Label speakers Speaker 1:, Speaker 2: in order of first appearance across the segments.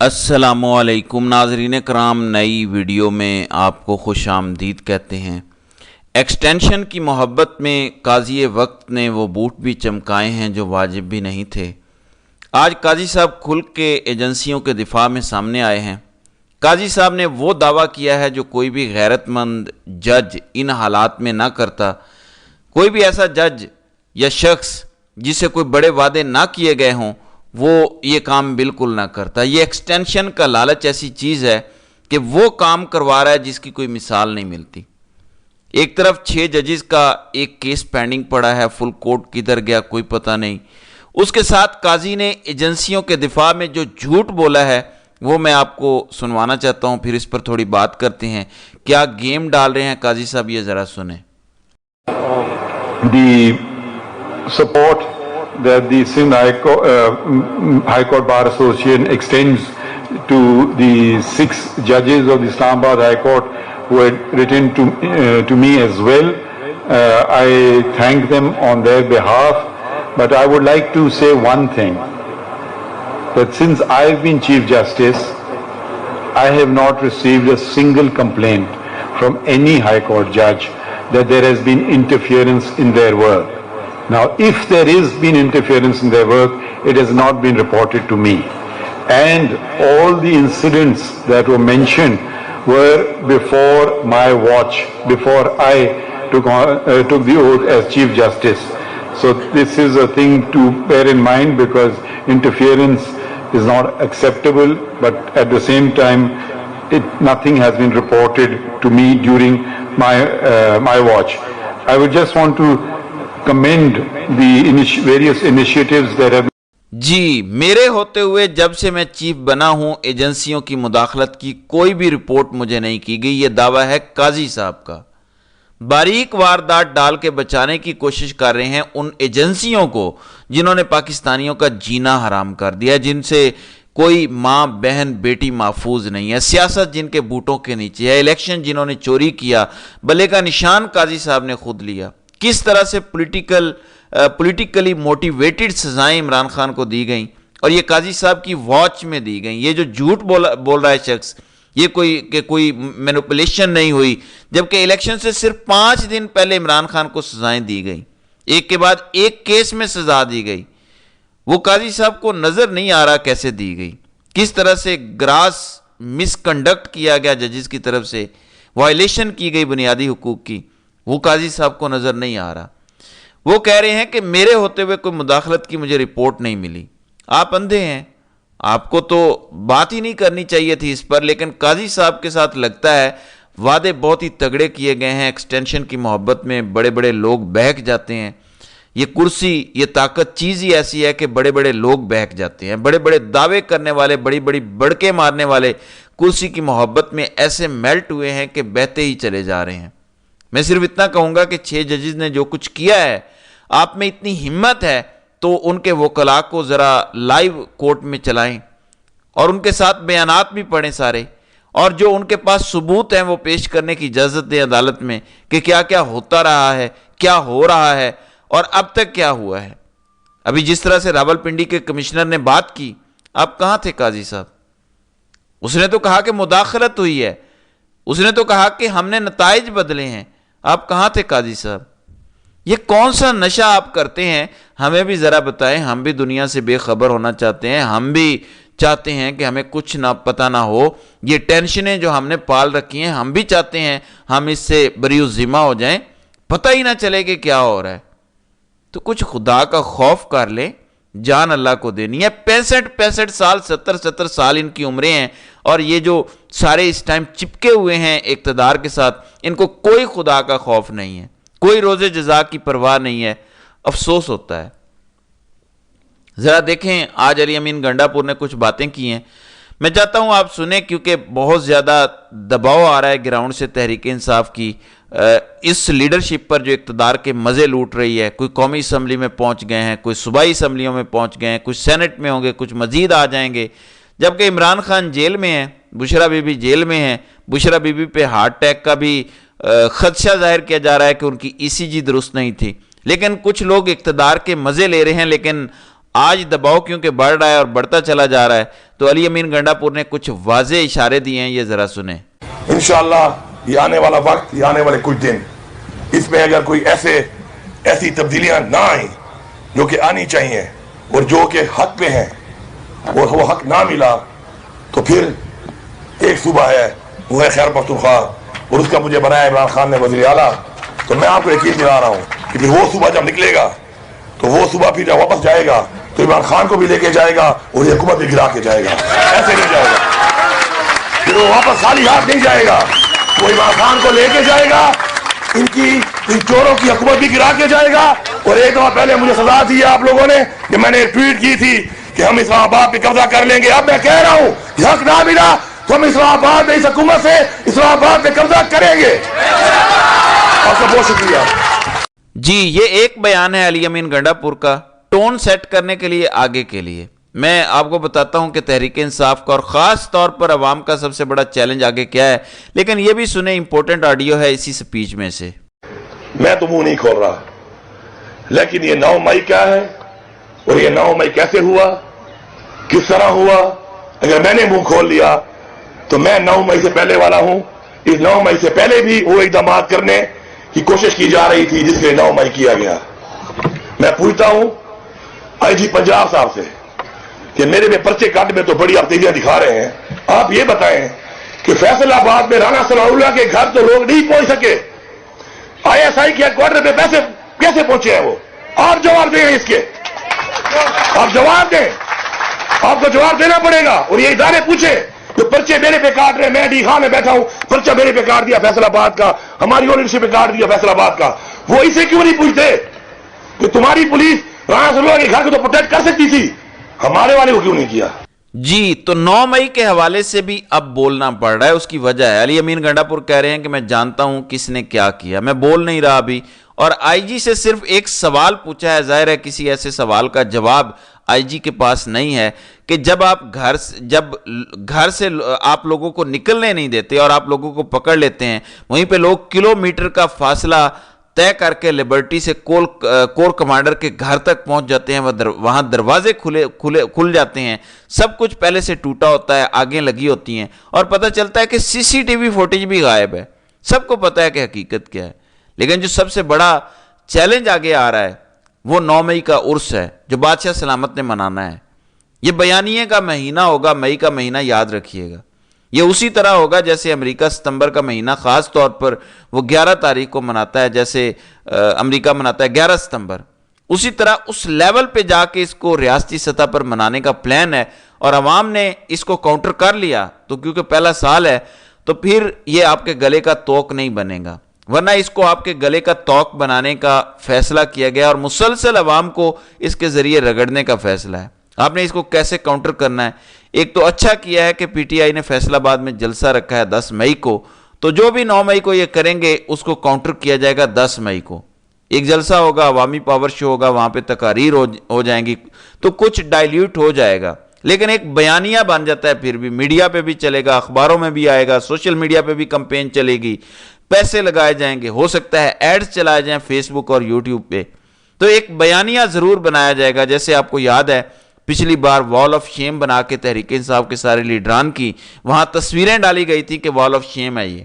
Speaker 1: अस्सलामुअलैकुम नाज़रीन कराम, नई वीडियो में आपको खुश आमदीद कहते हैं। एक्सटेंशन की मोहब्बत में काजी वक्त ने वो बूट भी चमकाए हैं जो वाजिब भी नहीं थे। आज काजी साहब खुल के एजेंसियों के दिफा में सामने आए हैं। काजी साहब ने वो दावा किया है जो कोई भी गैरतमंद जज इन हालात में ना करता। कोई भी ऐसा जज या शख्स जिसे कोई बड़े वादे ना किए गए हों वो ये काम बिल्कुल ना करता। ये एक्सटेंशन का लालच ऐसी चीज़ है कि वो काम करवा रहा है जिसकी कोई मिसाल नहीं मिलती। एक तरफ 6 जजेस का एक केस पेंडिंग पड़ा है, फुल कोर्ट किधर गया कोई पता नहीं। उसके साथ काजी ने एजेंसियों के दिफा में जो झूठ बोला है वो मैं आपको सुनवाना चाहता हूँ, फिर इस पर थोड़ी बात करते हैं। क्या गेम डाल रहे हैं काजी साहब, ये ज़रा सुने।
Speaker 2: Support that the Sindh High Court Bar Association extends to the 6 judges of the Islamabad High Court who had written to me as well. I thank them on their behalf, but I would like to say one thing, that since I've been Chief Justice, I have not received a single complaint from any High Court judge that there has been interference in their work. Now, if there is been interference in their work, it has not been reported to me. And all the incidents that were mentioned were before my watch, before I took the oath as Chief Justice. So this is a thing to bear in mind, because interference is not acceptable, but at the same time, nothing has been reported to me during my watch. I would just want to commend the various initiatives that have.
Speaker 1: जी, मेरे होते हुए जब से मैं chief बना हूं एजेंसियों की मुदाखलत की कोई भी रिपोर्ट मुझे नहीं की गई। ये दावा है काजी साहब का। बारीक वारदात डाल के बचाने की कोशिश कर रहे हैं उन एजेंसियों को जिन्होंने पाकिस्तानियों का जीना हराम कर दिया, जिनसे कोई माँ बहन बेटी महफूज नहीं है, सियासत जिनके बूटों के नीचे है, इलेक्शन जिन्होंने चोरी किया बल्ले का निशान काजी साहब ने खुद लिया। किस तरह से पॉलिटिकली मोटिवेटेड सजाएं इमरान खान को दी गई और ये काजी साहब की वॉच में दी गई। ये जो झूठ बोल रहा है शख्स, ये कोई मैनिपुलेशन नहीं हुई, जबकि इलेक्शन से सिर्फ 5 दिन पहले इमरान खान को सजाएं दी गई, एक के बाद एक केस में सजा दी गई। वो काजी साहब को नजर नहीं आ रहा कैसे दी गई, किस तरह से ग्रास मिसकंडक्ट किया गया जजेस की तरफ से, वायलेशन की गई बुनियादी हुकूक की, वो काजी साहब को नजर नहीं आ रहा। वो कह रहे हैं कि मेरे होते हुए कोई मुदाखलत की मुझे रिपोर्ट नहीं मिली। आप अंधे हैं, आपको तो बात ही नहीं करनी चाहिए थी इस पर, लेकिन काजी साहब के साथ लगता है वादे बहुत ही तगड़े किए गए हैं। एक्सटेंशन की मोहब्बत में बड़े बड़े लोग बहक जाते हैं। ये कुर्सी, ये ताकत चीज़ ही ऐसी है कि बड़े बड़े लोग बहक जाते हैं। बड़े बड़े दावे करने वाले, बड़ी बड़ी बड़के मारने वाले कुर्सी की मोहब्बत में ऐसे मेल्ट हुए हैं कि बहते ही चले जा रहे हैं। मैं सिर्फ इतना कहूँगा कि 6 जजेस ने जो कुछ किया है, आप में इतनी हिम्मत है तो उनके वकला को ज़रा लाइव कोर्ट में चलाएं और उनके साथ बयानात भी पढ़ें सारे, और जो उनके पास सबूत हैं वो पेश करने की इजाज़त दें अदालत में कि क्या क्या होता रहा है, क्या हो रहा है और अब तक क्या हुआ है। अभी जिस तरह से रावलपिंडी के कमिश्नर ने बात की, आप कहाँ थे काजी साहब? उसने तो कहा कि मुदाखलत हुई है, उसने तो कहा कि हमने नताइज बदले हैं। आप कहाँ थे काजी साहब? ये कौन सा नशा आप करते हैं, हमें भी ज़रा बताएं। हम भी दुनिया से बेखबर होना चाहते हैं, हम भी चाहते हैं कि हमें कुछ ना पता ना हो। ये टेंशनें जो हमने पाल रखी हैं, हम भी चाहते हैं हम इससे बरीउज़्ज़िम्मा हो जाएं, पता ही ना चले कि क्या हो रहा है। तो कुछ खुदा का खौफ कर लें, जान अल्लाह को देनी है। 65 साल, 70 साल इनकी उम्रें हैं, और ये जो सारे इस टाइम चिपके हुए हैं इक़्तिदार के साथ, इनको कोई खुदा का खौफ नहीं है, कोई रोज़े जज़ा की परवाह नहीं है। अफसोस होता है। ज़रा देखें, आज अली अमीन गंडापुर ने कुछ बातें की हैं, मैं चाहता हूँ आप सुने, क्योंकि बहुत ज़्यादा दबाव आ रहा है ग्राउंड से तहरीक इंसाफ की इस लीडरशिप पर जो इक़्तिदार के मज़े लूट रही है। कोई कौमी असम्बली में पहुँच गए हैं, कोई सूबाई असम्बलियों में पहुँच गए हैं, कुछ सेनेट में होंगे, कुछ मज़ीद आ जाएंगे। जबकि इमरान खान जेल में है, बुशरा बीबी जेल में है। बुशरा बीबी पे हार्ट अटैक का भी खदशा जाहिर किया जा रहा है कि उनकी ECG दुरुस्त नहीं थी। लेकिन कुछ लोग इक़्तिदार के मज़े ले रहे हैं, लेकिन आज दबाव क्योंकि बढ़ रहा है और बढ़ता चला जा रहा है, تو علی امین گنڈاپور نے کچھ واضح اشارے دیے ہیں, یہ ذرا سنیں.
Speaker 3: انشاءاللہ یہ آنے والا وقت, یہ آنے والے کچھ دن, اس میں اگر کوئی ایسی تبدیلیاں نہ آئیں جو کہ آنی چاہیے اور جو کہ حق پہ ہیں اور وہ حق نہ ملا, تو پھر ایک صوبہ ہے وہ ہے خیبر پختونخوا, اور اس کا مجھے بنایا عمران خان نے وزیر اعلیٰ. تو میں آپ کو یقین دلا رہا ہوں کہ پھر وہ صوبہ جب نکلے گا تو وہ صوبہ پھر جب واپس جائے گا تو عمران خان کو بھی لے کے جائے گا اور یہ حکومت بھی گرا کے جائے گا. ایسے نہیں جائے گا, پھر وہ واپس خالی ہاتھ نہیں جائے گا, وہ عمران خان کو لے کے جائے گا, ان چوروں کی حکومت بھی گرا کے جائے گا. اور ایک دفعہ پہلے مجھے سزا دی آپ لوگوں نے کہ میں نے ٹویٹ کی تھی کہ ہم اسلام آباد پہ قبضہ کر لیں گے. اب میں کہہ رہا ہوں حق نہ ملا تو ہم اسلام آباد میں اس حکومت سے اسلام آباد پہ قبضہ کریں گے. آپ کا بہت شکریہ.
Speaker 1: جی, یہ ایک بیان ہے علی امین گنڈاپور کا, ٹون سیٹ کرنے کے لیے, آگے کے لیے. میں آپ کو بتاتا ہوں کہ تحریک انصاف کا اور خاص طور پر عوام کا سب سے بڑا چیلنج آگے کیا ہے, لیکن یہ بھی سنیں, امپورٹنٹ آڈیو ہے اسی سپیچ میں سے.
Speaker 3: میں تو منہ نہیں کھول رہا, لیکن یہ 9 مئی کیا ہے اور یہ 9 مئی کیسے ہوا, کس طرح ہوا. اگر میں نے منہ کھول لیا تو میں 9 مئی سے پہلے والا ہوں. اس 9 مئی سے پہلے بھی وہ اقدامات کرنے کی کوشش کی جا رہی تھی جس کے 9 مئی کیا گیا. میں پوچھتا ہوں آئی جی پنجاب صاحب سے کہ میرے میں پرچے کاٹ میں تو بڑی آپ تیزیاں دکھا رہے ہیں, آپ یہ بتائیں کہ فیصل آباد میں رانا ثناء اللہ کے گھر تو لوگ نہیں پہنچ سکے, آئی ایس آئی کے ہیڈ کوارٹر پہ پیسے کیسے پہنچے ہیں وہ؟ آپ جواب دیں اس کے, آپ جواب دیں, آپ کو جواب دینا پڑے گا. اور یہ ادارے پوچھے کہ پرچے میرے پہ کاٹ رہے, میں ڈی خان میں بیٹھا ہوں, پرچہ میرے پہ کاٹ دیا فیصل آباد کا, ہماری اونرشپ پہ کاٹ دیا فیصل آباد کا. وہ اسے کیوں نہیں پوچھتے کہ تمہاری پولیس رانا ثناء اللہ کے گھر کو تو پروٹیکٹ کر سکتی تھی, ہمارے والے کو کیوں نہیں کیا؟
Speaker 1: جی, تو 9 مئی کے حوالے سے بھی اب بولنا پڑ رہا ہے. اس کی وجہ ہے, علی امین گنڈاپور کہہ رہے ہیں کہ میں جانتا ہوں کس نے کیا کیا, میں بول نہیں رہا ابھی. اور آئی جی سے صرف ایک سوال پوچھا ہے, ظاہر ہے کسی ایسے سوال کا جواب آئی جی کے پاس نہیں ہے کہ جب گھر سے آپ لوگوں کو نکلنے نہیں دیتے اور آپ لوگوں کو پکڑ لیتے ہیں, وہیں پہ لوگ کلومیٹر کا فاصلہ طے کر کے لبرٹی سے کور کمانڈر کے گھر تک پہنچ جاتے ہیں, وہاں دروازے کھل جاتے ہیں, سب کچھ پہلے سے ٹوٹا ہوتا ہے, آگیں لگی ہوتی ہیں, اور پتہ چلتا ہے کہ سی سی ٹی وی فوٹیج بھی غائب ہے. سب کو پتہ ہے کہ حقیقت کیا ہے. لیکن جو سب سے بڑا چیلنج آگے آ رہا ہے وہ 9 مئی کا عرس ہے جو بادشاہ سلامت نے منانا ہے. یہ بیانیے کا مہینہ ہوگا, مئی کا مہینہ یاد رکھیے گا. یہ اسی طرح ہوگا جیسے امریکہ ستمبر کا مہینہ خاص طور پر وہ 11 تاریخ کو مناتا ہے, جیسے امریکہ مناتا ہے 11 ستمبر. اسی طرح اس لیول پہ جا کے اس کو ریاستی سطح پر منانے کا پلان ہے, اور عوام نے اس کو کاؤنٹر کر لیا. تو کیونکہ پہلا سال ہے تو پھر یہ آپ کے گلے کا توق نہیں بنے گا, ورنہ اس کو آپ کے گلے کا توق بنانے کا فیصلہ کیا گیا اور مسلسل عوام کو اس کے ذریعے رگڑنے کا فیصلہ ہے. آپ نے اس کو کیسے کاؤنٹر کرنا ہے؟ ایک تو اچھا کیا ہے کہ پی ٹی آئی نے فیصل آباد میں جلسہ رکھا ہے 10 مئی کو, تو جو بھی 9 مئی کو یہ کریں گے اس کو کاؤنٹر کیا جائے گا 10 مئی کو. ایک جلسہ ہوگا, عوامی پاور شو ہوگا, وہاں پہ تقاریر ہو جائیں گی, تو کچھ ڈائلیوٹ ہو جائے گا, لیکن ایک بیانیہ بن جاتا ہے. پھر بھی میڈیا پہ بھی چلے گا, اخباروں میں بھی آئے گا, سوشل میڈیا پہ بھی کمپین چلے گی, پیسے لگائے جائیں گے, ہو سکتا ہے ایڈز چلائے جائیں فیس بک اور یوٹیوب پہ. تو ایک بیانیہ ضرور بنایا جائے گا. جیسے آپ کو یاد ہے پچھلی بار وال آف شیم بنا کے تحریک انصاف کے سارے لیڈران کی وہاں تصویریں ڈالی گئی تھی کہ وال آف شیم ہے, یہ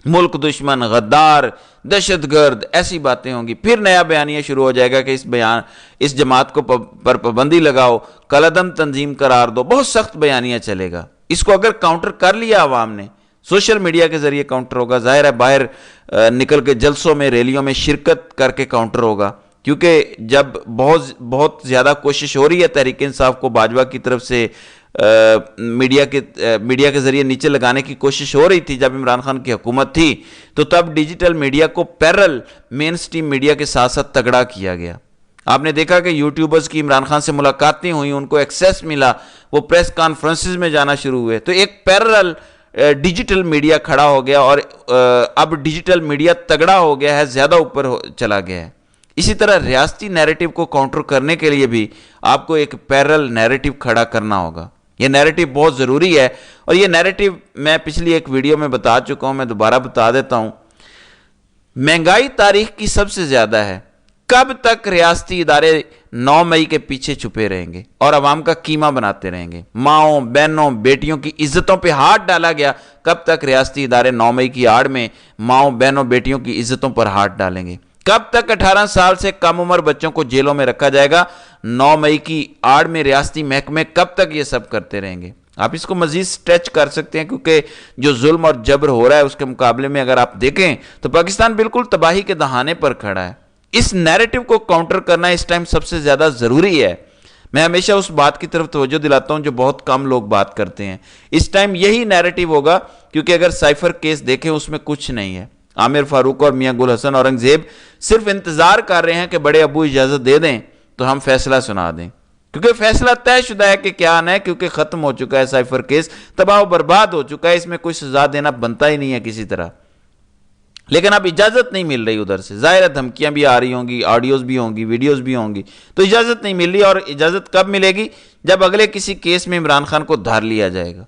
Speaker 1: ملک دشمن, غدار, دہشت گرد, ایسی باتیں ہوں گی. پھر نیا بیانیہ شروع ہو جائے گا کہ اس جماعت کو پر پابندی لگاؤ, کالعدم تنظیم قرار دو. بہت سخت بیانیہ چلے گا. اس کو اگر کاؤنٹر کر لیا عوام نے, سوشل میڈیا کے ذریعے کاؤنٹر ہوگا, ظاہر ہے باہر نکل کے جلسوں میں, ریلیوں میں شرکت کر کے کاؤنٹر ہوگا, کیونکہ جب بہت زیادہ کوشش ہو رہی ہے تحریک انصاف کو باجوہ کی طرف سے میڈیا کے ذریعے نیچے لگانے کی کوشش ہو رہی تھی جب عمران خان کی حکومت تھی, تو تب ڈیجیٹل میڈیا کو پیرل مین سٹریم میڈیا کے ساتھ ساتھ تگڑا کیا گیا. آپ نے دیکھا کہ یوٹیوبرز کی عمران خان سے ملاقاتیں ہوئیں, ان کو ایکسیس ملا, وہ پریس کانفرنسز میں جانا شروع ہوئے, تو ایک پیرل ڈیجیٹل میڈیا کھڑا ہو گیا, اور اب ڈیجیٹل میڈیا تگڑا ہو گیا ہے, زیادہ اوپر چلا گیا ہے. اسی طرح ریاستی نیریٹو کو کاؤنٹر کرنے کے لیے بھی آپ کو ایک پیرل نیریٹو کھڑا کرنا ہوگا. یہ نیریٹو بہت ضروری ہے, اور یہ نیریٹو میں پچھلی ایک ویڈیو میں بتا چکا ہوں, میں دوبارہ بتا دیتا ہوں. مہنگائی تاریخ کی سب سے زیادہ ہے, کب تک ریاستی ادارے 9 मई के पीछे छुपे रहेंगे और अवाम का कीमा बनाते रहेंगे। माँओं, बहनों, बेटियों की इज्जतों पे हाथ डाला गया, कब तक रियासती इदारे 9 मई की आड़ में माँओं, बहनों, बेटियों की इज्जतों पर हाथ डालेंगे? कब तक 18 साल से कम उम्र बच्चों को जेलों में रखा जाएगा? 9 मई की आड़ में रियासती महकमे कब तक ये सब करते रहेंगे? आप इसको मजीद स्ट्रेच कर सकते हैं, क्योंकि जो जुल्म और जबर हो रहा है उसके मुकाबले में अगर आप देखें तो पाकिस्तान बिल्कुल तबाही के दहाने पर खड़ा है। इस नैरेटिव को काउंटर करना इस टाइम सबसे ज्यादा जरूरी है। मैं हमेशा उस बात की तरफ तवज्जो दिलाता हूं जो बहुत कम लोग बात करते हैं। इस टाइम यही नैरेटिव होगा, क्योंकि अगर साइफर केस देखें उसमें कुछ नहीं है। आमिर फारूक और मियां गुल हसन औरंगजेब सिर्फ इंतजार कर रहे हैं कि बड़े अबू इजाजत दे दें तो हम फैसला सुना दें, क्योंकि फैसला तयशुदा है कि क्या आना है, क्योंकि खत्म हो चुका है साइफर केस, तबाह बर्बाद हो चुका है, इसमें कोई सजा देना बनता ही नहीं है किसी तरह। लेकिन अब इजाजत नहीं मिल रही उधर से, जाहिर है धमकियां भी आ रही होंगी, ऑडियोज भी होंगी, वीडियोज भी होंगी, तो इजाजत नहीं मिल रही। और इजाजत कब मिलेगी? जब अगले किसी केस में इमरान खान को धार लिया जाएगा।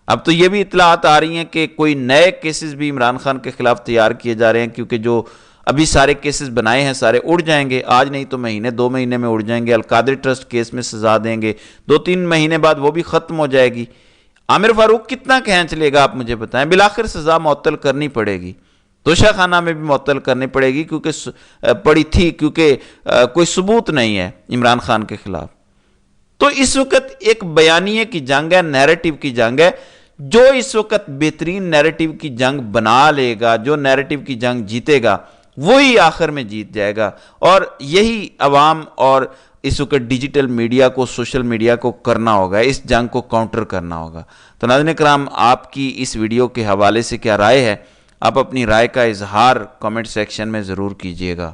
Speaker 1: अब तो ये भी इतलात आ रही हैं कि कोई नए केसेस भी इमरान खान के खिलाफ तैयार किए जा रहे हैं, क्योंकि जो अभी सारे केसेस बनाए हैं सारे उड़ जाएंगे, आज नहीं तो महीने 2 महीने में उड़ जाएंगे। अलकादरी ट्रस्ट केस में सजा देंगे, 2-3 महीने बाद वो भी खत्म हो जाएगी। आमिर फारूक कितना खींच लेगा आप मुझे बताएं? बिलाखिर सजा मुअत्तल करनी पड़ेगी, तोशा खाना में भी मुअत्तल करनी पड़ेगी, क्योंकि पड़ी थी, क्योंकि कोई सबूत नहीं है इमरान खान के खिलाफ। तो इस वक्त एक बयानिए की जंग है, नैरेटिव की जंग है। जो इस वक्त बेहतरीन नैरेटिव की जंग बना लेगा, जो नैरेटिव की जंग जीतेगा, वही आखिर में जीत जाएगा। और यही अवाम और इस वक्त डिजिटल मीडिया को, सोशल मीडिया को करना होगा, इस जंग को काउंटर करना होगा। तो नाज़रीन किराम, आपकी इस वीडियो के हवाले से क्या राय है? आप अपनी राय का इजहार कमेंट सेक्शन में ज़रूर कीजिएगा।